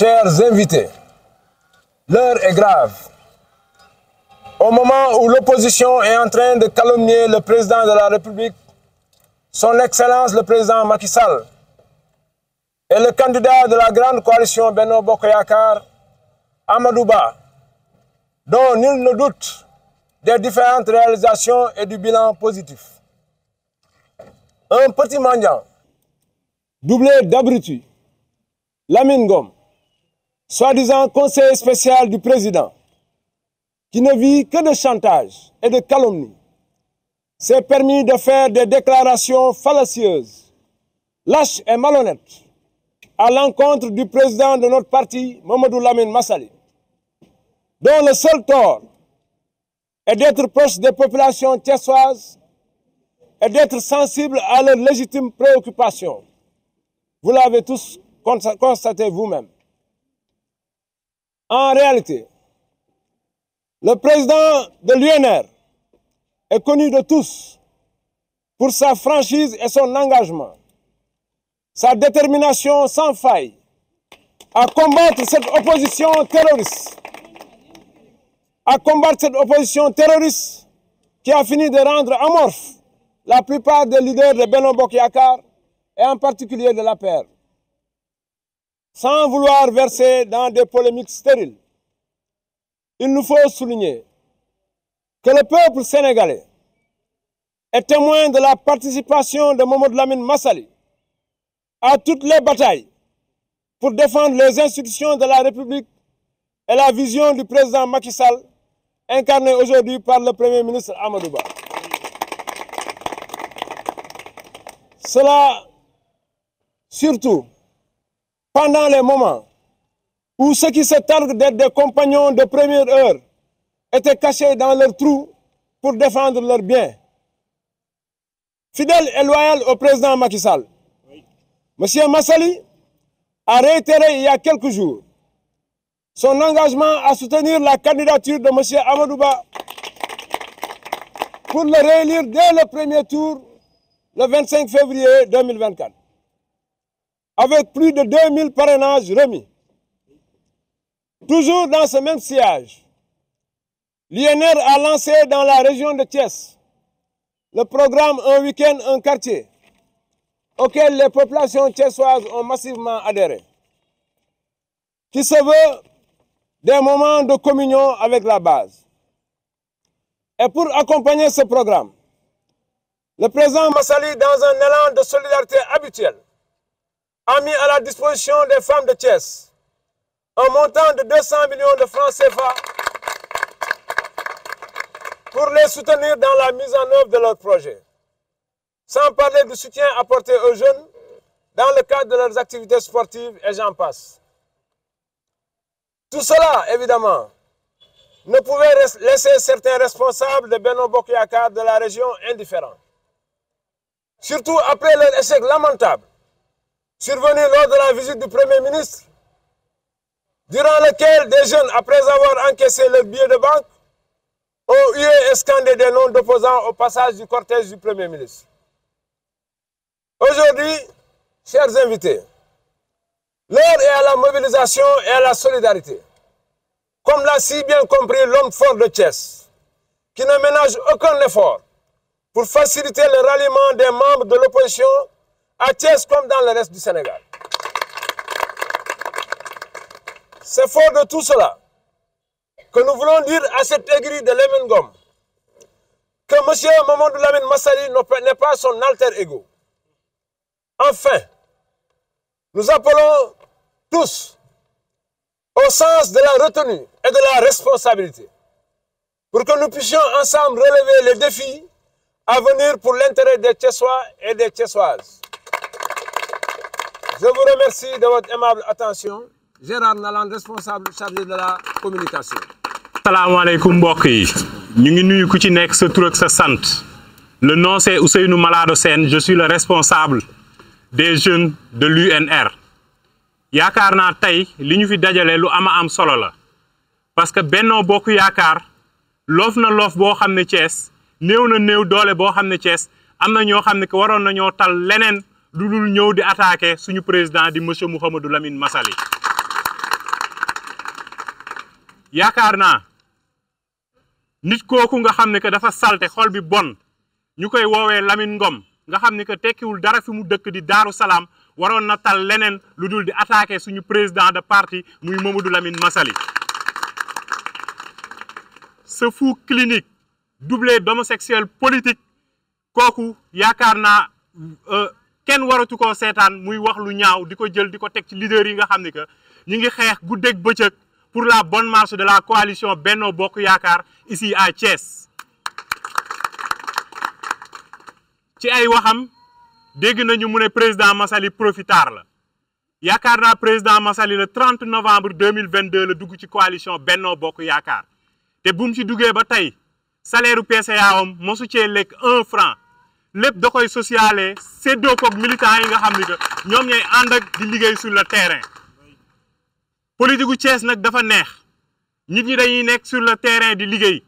Chers invités, l'heure est grave. Au moment où l'opposition est en train de calomnier le président de la République, son Excellence le président Macky Sall, et le candidat de la grande coalition Benno Bokk Yakaar, Amadou Ba, dont nul ne doute des différentes réalisations et du bilan positif. Un petit mendiant, doublé d'abruti, Lamine Ngom, soi-disant conseiller spécial du président, qui ne vit que de chantage et de calomnie, s'est permis de faire des déclarations fallacieuses, lâches et malhonnêtes, à l'encontre du président de notre parti, Mamadou Lamine Massaly, dont le seul tort est d'être proche des populations thiessoises et d'être sensible à leurs légitimes préoccupations. Vous l'avez tous constaté vous-même. En réalité, le président de l'UNR est connu de tous pour sa franchise et son engagement, sa détermination sans faille à combattre cette opposition terroriste, qui a fini de rendre amorphes la plupart des leaders de Benno Bokk Yakaar et en particulier de l'APR. Sans vouloir verser dans des polémiques stériles, il nous faut souligner que le peuple sénégalais est témoin de la participation de Mamadou Lamine Massaly à toutes les batailles pour défendre les institutions de la République et la vision du président Macky Sall, incarnée aujourd'hui par le Premier ministre Amadou Ba. Cela, surtout, pendant les moments où ceux qui se targuent d'être des compagnons de première heure étaient cachés dans leurs trous pour défendre leurs biens. Fidèle et loyal au président Macky Sall, M. Massaly a réitéré il y a quelques jours son engagement à soutenir la candidature de M. Amadou Ba pour le réélire dès le premier tour le 25 février 2024. Avec plus de 2000 parrainages remis. Toujours dans ce même sillage, l'UNR a lancé dans la région de Thiès le programme Un week-end, un quartier, auquel les populations thiessoises ont massivement adhéré, qui se veut des moments de communion avec la base. Et pour accompagner ce programme, le président Massaly, dans un élan de solidarité habituel, a mis à la disposition des femmes de Thiès un montant de 200 millions de francs CFA pour les soutenir dans la mise en œuvre de leur projet. Sans parler du soutien apporté aux jeunes dans le cadre de leurs activités sportives et j'en passe. Tout cela, évidemment, ne pouvait laisser certains responsables de Benno Bokk Yakaar de la région indifférents. Surtout après leur échec lamentable survenu lors de la visite du Premier ministre, durant lequel des jeunes, après avoir encaissé leur billet de banque, ont hué et scandé des noms d'opposants au passage du cortège du Premier ministre. Aujourd'hui, chers invités, l'heure est à la mobilisation et à la solidarité. Comme l'a si bien compris l'homme fort de Thiès, qui ne ménage aucun effort pour faciliter le ralliement des membres de l'opposition à Thiès comme dans le reste du Sénégal. C'est fort de tout cela que nous voulons dire à cet aigri de Lamine Ngom que M. Mamadou Lamine Massaly n'est pas son alter ego. Enfin, nous appelons tous au sens de la retenue et de la responsabilité pour que nous puissions ensemble relever les défis à venir pour l'intérêt des Thiessois et des Thiessoises. Je vous remercie de votre aimable attention. Gérard Naland, responsable chargé de la communication. Asalaamaaleykum mbokk yi ñu ngi nuyu ku ci nekk sa tur ak sa sant. Le nom c'est Ousseynou Malado Sène, je suis le responsable des jeunes de l'UNR. Yaakaar naa tey li ñu fi dajale lu am solo la parce que Benno Bokk Yakaar loof na loof boo xam ne Thiès néew na néew doole boo xam ne Thiès am na ñoo xam ne que waroon nañoo tal leneen lu dul ñëw di attaquer suñu président di monsieur Mouhamadou Lamine Massaly. yaakaar naa nit kooku nga xam ne que dafa salte xol bi bon ñu koy woowee Lamine Ngom nga xam ne que tekkiwul dara fi mu dëkk di Daaru Salaam waroon na tal leneen lu dul di attaquer suñu président de parti muy Mamadou Lamine Massaly. Ce fou clinique doublé d'homosexuel politique kooku yaakaar naa kenn waratu koo seetaan muy wax lu ñaaw di ko jël di ko teg ci leader yi nga xam ne que ñu ngi xeex guddeeg bëccëg pour la bonne marche de la coalition Benno Bokk Yaakaar ici à Thiès. ci ay waxam dégg nañu mu ne président Massaly profitard la yaakaar naa président Massaly le 30 novembre 2022 la dugg ci coalition Benno Bokk Yaakaar te bu mu ci duggee ba tey salaire PCA am mosu cee lekk 1 franc lépp da koy sociale séddoo koog militants yi nga xam ni que ñoom ñooy ànd ak di liggéey sur le terrain. politique gu Thiès nag dafa neex nit ñi dañuy nekk sur le terrain di liggéey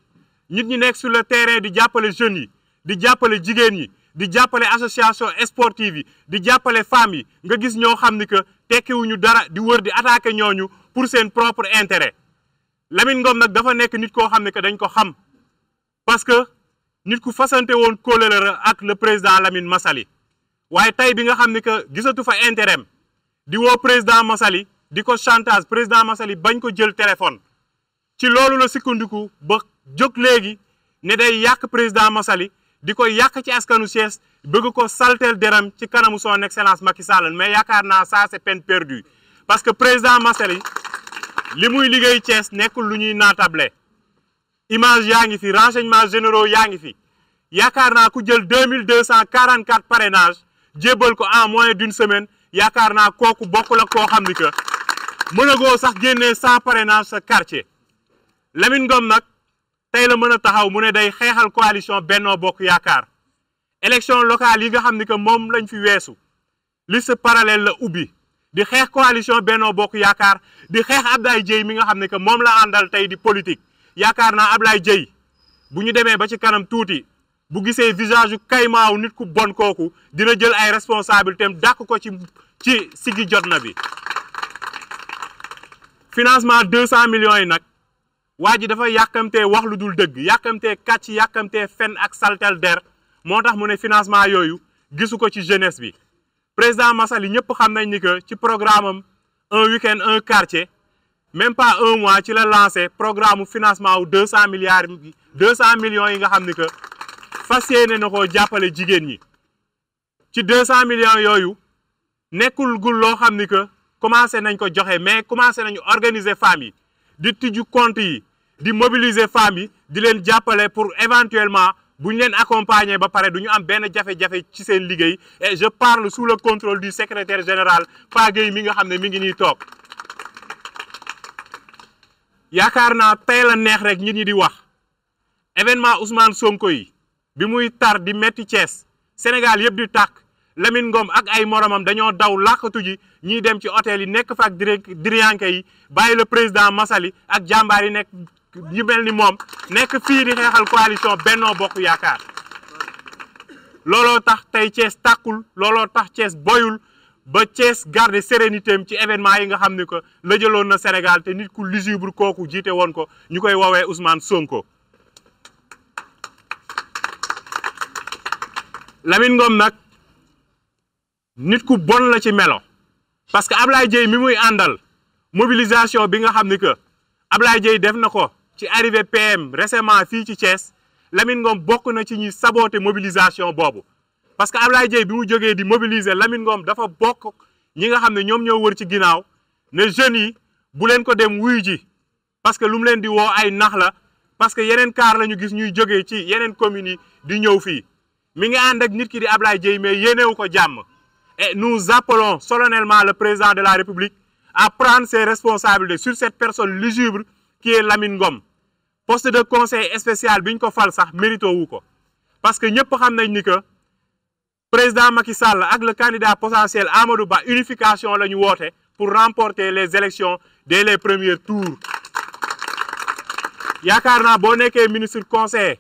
nit ñi nekk sur le terrain di jàppale jeunes yi di jàppale jigéen yi di jàppale association sportive yi di jàppale femmes yi nga gis ñoo xam ni que tekkiwuñu dara di wër di attaquer ñooñu pour seen propre intérêt. Lamine Ngom nag dafa nekk nit koo xam ne que dañ ko xam parce que nit ku fasante woon kóllëre ak le président Lamine Massaly waaye tey bi nga xam ne que gisatu fa intérêt di woo président Massaly di ko chantage président Massaly bañ ko jël téléphone ci loolu la sukkandiku ba jóg léegi ne day yàq président Massaly di ko yàq ci askanu Thiès bëgg ko saltel deram ci kanamu son excellence Macky Sall mais yaakaar naa ça c'est peine perdue parce que président Massaly li muy liggéey Thiès nekkul lu ñuy naatable image yaa ngi fi renseignements généraux yaa ngi fi yaakaar naa ku jël 2244 parrainages jébbal ko en moins d'une semaine yaakaar naa kooku bokkul ak koo xam ni que mënagoo sax génnee 100 parrainages sa quartier. Lamine Ngom nag tey la mën a taxaw mu ne day xeexal coalition Benno Bokk Yaakaar élection locale yi nga xam ni que moom lañ fi weesu liste parallèle la ubbi di xeex coalition Benno Bokk Yaakaar di xeex Ablaye Dieye mi nga xam ne que moom la àndal tey di politique yaakaar naa Ablaye Dieye bu ñu demee ba ci kanam tuuti bu gisee visage yu kaymaaw nit ku bon kooku dina jël ay responsabilités am dàq ko ci sigi jot na bi. financement 200 millions yi nag waa ji dafa yàkkamtee wax lu dul dëgg yàkkamtee kàcc yàkkamtee fen ak saltel der moo tax mu ne financement yooyu gisu ko ci jeunesse bi. président Massaly ñëpp xam nañ ni que ci programme am un week-end un quartier même pas un mois ci la lancé programme financement wu 200 millions yi nga xam ni que fas yéene na koo jàppale jigéen ñi. ci 200 millions yooyu nekkul gul loo xam ni que commencé nañ ko joxe mais commencé nañu organiser femmes yi di tijju compte yi di mobiliser femmes yi di leen jàppale pour éventuellement bu ñu leen accompagner ba pare du ñu am benn jafe-jafe ci seen liggéey et je parle sous le contrôle du secrétaire général Pa Gueye mi nga xam ne mi ngi nii toog. yaakaar naa tey la neex rek nit ñi di wax événement Ousmane Sonko yi bi muy tar di metti Thiès Sénégal yëpp di tàkk Lamine Ngom ak ay moromam dañoo daw làqatu ji ñiy dem ci hôtel yi nekk fa ak diriyanke yi bàyyi le président Massaly ak jàmbaar yi nekk ñu mel ni moom nekk fii di xeexal coalition Benno Bokk Yaakaar. looloo tax tey Thiès tàkkul looloo tax Thiès boyul ba Thiès garder sérénité am ci événement yi nga xam ni que la jëloon na Sénégal te nit ku lugubre kooku jiite woon ko ñu koy woowee Ousmane Sonko. Lamine Ngom nag nit ku bon la ci melo parce que Ablaye Dieye mi muy àndal mobilisation bi nga xam ni que Ablaye Dieye def na ko ci arrivé PM récemment fii ci Thiès Lamine Ngom bokk na ci ñi saboter mobilisation boobu parce que Ablaye Dieye bi mu jógee di mobiliser Lamine Ngom dafa bokk ñi nga xam ne ñoom ñoo wër ci ginnaaw ne jeunes yi bu leen ko dem wuyu ji parce que lu mu leen di woo ay nax la parce que yeneen kaar la ñu gis ñuy jógee ci yeneen communes yi di ñëw fii mi ngi ànd ak nit ki di Ablaye Dieye mais yéenewu ko jàmm. Et nous appelons solennellement le président de la République à prendre ses responsabilités sur cette personne lugubre qui est Lamine Ngom. Poste de conseil spécial bi ñu ko fal sax mérito wu ko parce que ñëpp xam nañ ni que président Macky Sall ak le candidat potentiel Amadou Ba unification la ñu woote pour remporter les élections dès les premiers tours. yaakaar naa boo nekkee ministre conseiller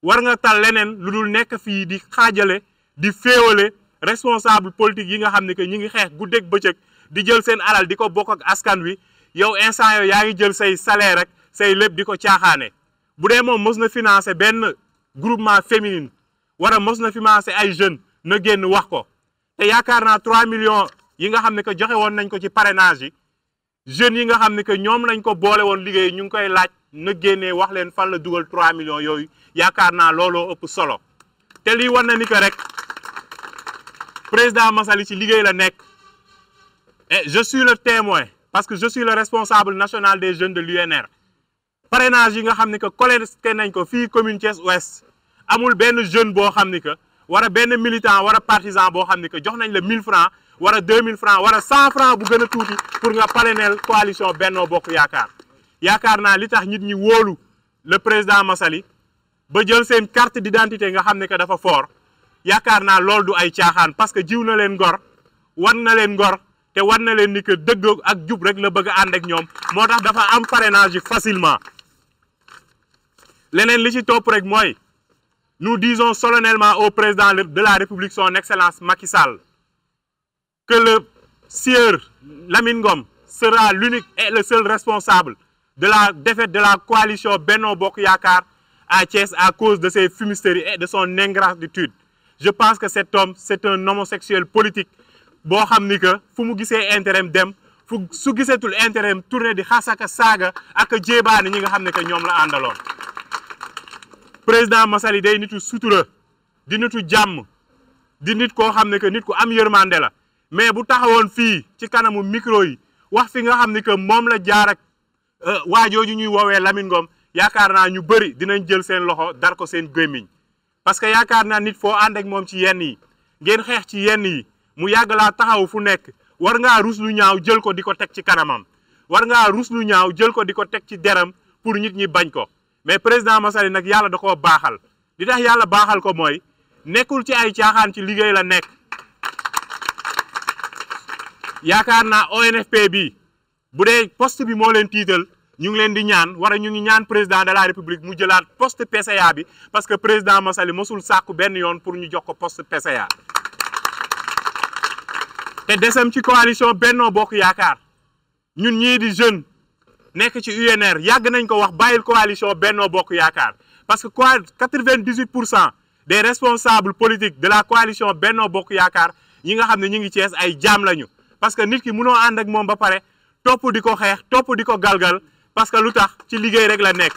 war nga tal leneen lu dul nekk fii di xaajale di féewale responsable politique yi nga xam ne que ñi ngi xeex guddeeg bëccëg di jël seen alal di ko bokk ak askan wi yow instant yow yaa ngi jël say salaire rek say lépp di ko caaxaane bu dee moom mos na financer benn groupement féminin wala mos na financer ay jeunes na génn wax ko te yaakaar naa 3 millions yi nga xam ne que joxe woon nañ ko ci parrainage yi jeunes yi nga xam ne que ñoom lañ ko boole woon liggéey ñu ngi koy laaj na génnee wax leen fan la dugal 3 millions yooyu yaakaar naa looloo ëpp solo te lii war na ni que rek président Massaly ci liggéey la nekk et je suis le témoin parce que je suis le responsable national des jeunes de l'UNR parrainage yi nga xam ne que collecté nañ ko fii commune Thiès Ouest amul benn jeune boo xam ni que wala benn militant wala partisan boo xam ni que jox nañ la 1000 francs wala 2000 francs wala 100 francs bu gën a tuuti pour nga parrainer coalition Benno Bokk Yaakaar yaakaar naa li tax nit ñi wóolu le président Massaly ba jël seen carte d'identité nga xam ne que dafa fort yaakaar naa loolu du ay caaxaan parce que jiw na leen ngor wan na leen ngor te wan na leen ni que dëgg ak jub rek la bëgg a ànd ak ñoom moo tax dafa am parrainage yi facilement leneen li ci topp rek mooy nous disons solennellement au président de la République son excellence Macky Sall que le sieur Lamine Ngom sera l'unique et le seul responsable de la défaite de la coalition Benno Bokk Yaakaar à Thiès à cause de ses fumisteries et de son ingratitude. Je pense que cet homme c'est un homosexuel politique boo xam ni que fu mu gisee intérêt dem fu su giseetul intérêt tourné di xasaka saaga ak jéebaani ñi nga xam ne que ñoom la àndaloon. président Massaly day nitu sutura di nitu jàmm di nit koo xam ne que nit ku am yërmande la mais bu taxawoon fii ci kanamu micro yi wax fi nga xam ni que moom la jaar ak waajooju ñuy woowee Lamine Ngom yaakaar naa ñu bëri dinañ jël seen loxo dar ko seen gémmiñ parce que yaakaar naa nit foo ànd ak moom ci yenn yi ngeen xeex ci yenn yi mu yàgg laa taxaw fu nekk war ngaa rus lu ñaaw jël ko di ko teg ci kanamam war ngaa rus lu ñaaw jël ko di ko teg ci deram pour nit ñi bañ ko mais président Massaly nag yàlla da koo baaxal li tax yàlla baaxal ko mooy nekkul ci ay caaxaan ci liggéey la nekk yaakaar naa ONFP bi bu dee poste bi moo leen tiital ñu ngi leen di ñaan wala ñu ngi ñaan président de la république mu jëlaat poste PCA bi parce que président Massaly mosul sàkku benn yoon pour ñu jox ko poste PCA te desem ci coalition Benno Bokk Yaakaar ñun ñii di jeune nekk ci UNR yàgg nañ ko wax bàyyil coalition Benno Bokk Yaakaar parce que 98% des responsables politiques de la coalition Benno Bokk Yaakaar ñi nga xam ne ñu ngi Thiès ay jaam lañu parce que nit ki mënoo ànd ak moom ba pare topp di ko xeex topp di ko galgal parce que lu tax ci liggéey rek la nekk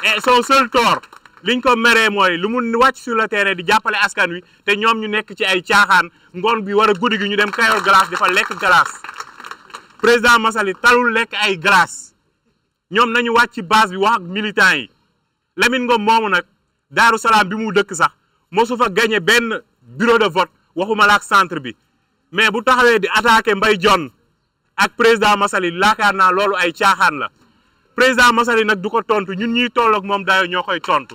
et son seul tort liñ ko meree mooy lu mu wàcc sur le terrain di jàppale askan wi te ñoom ñu nekk ci ay caaxaan ngoon bi war a guddi gi ñu dem Kayor glace dafa lekk glace président Massaly talul lekk ay glace ñoom nañu wàcc ci base bi wax ak militants yi Lamine Ngom moomu nag Daaru Salaam bi mu dëkk sax mosu fa gagné benn bureau de vote waxuma la ak centre bi mais bu taxawee di attaqué Mbaye Dione ak président Massaly laakaar naa loolu ay caaxaan la président Massaly nag du ko tontu ñun ñuy tolloog moom dayo ñoo koy tontu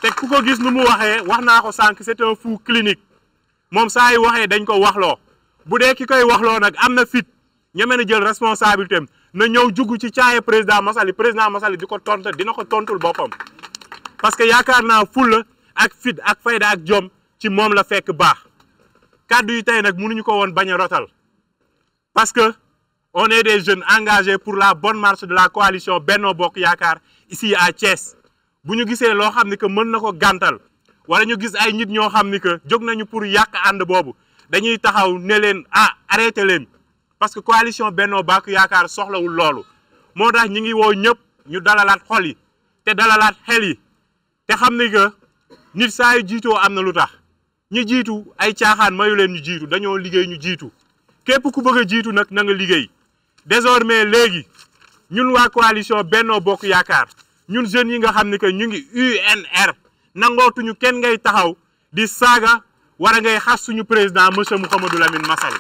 te ku ko gis nu mu waxee wax naa ko sànq c'est un fou clinique moom saa yu waxee dañ ko waxloo bu dee ki koy waxloo nag am na fit ñeme na jël responsabilité am na ñëw jugg ci caaye président Massaly di ko tontu dina ko tontul boppam parce que yaakaar naa fulla ak fit ak fayda ak jom ci moom la fekk baax kàddu yi tey nag mënuñu ko woon bañ a rotal parce que on est des jeunes engagés pour la bonne marche de la coalition Benno Bokk Yaakaar ici à Thiès bu ñu gisee loo xam ni que mën na ko gàntal wala ñu gis ay nit ñoo xam ni que jóg nañu pour yàq ànd boobu dañuy taxaw ne leen arrêté leen parce que coalition Benno Bokk Yaakaar soxlawul loolu moo tax ñi ngi woo ñëpp ñu dalalaat xol yi te dalalaat xel yi te xam ni que nit saa yu jiitoo am na lu tax ñi jiitu ay caaxaan mayu leen ñu jiitu dañoo liggéey ñu jiitu képp ku bëgg a jiitu nag na nga liggéey désormais léegi ñun waa coalition Benno Bokk Yaakaar ñun jeunes yi nga xam ni que ñu ngi UNR nangootuñu kenn ngay taxaw di saaga wala ngay xas suñu président monsieur Mouhamadou Lamine Massaly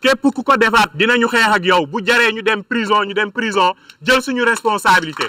képp ku ko defaat dinañu xeex ak yow bu jaree ñu dem prison jël suñu responsabilité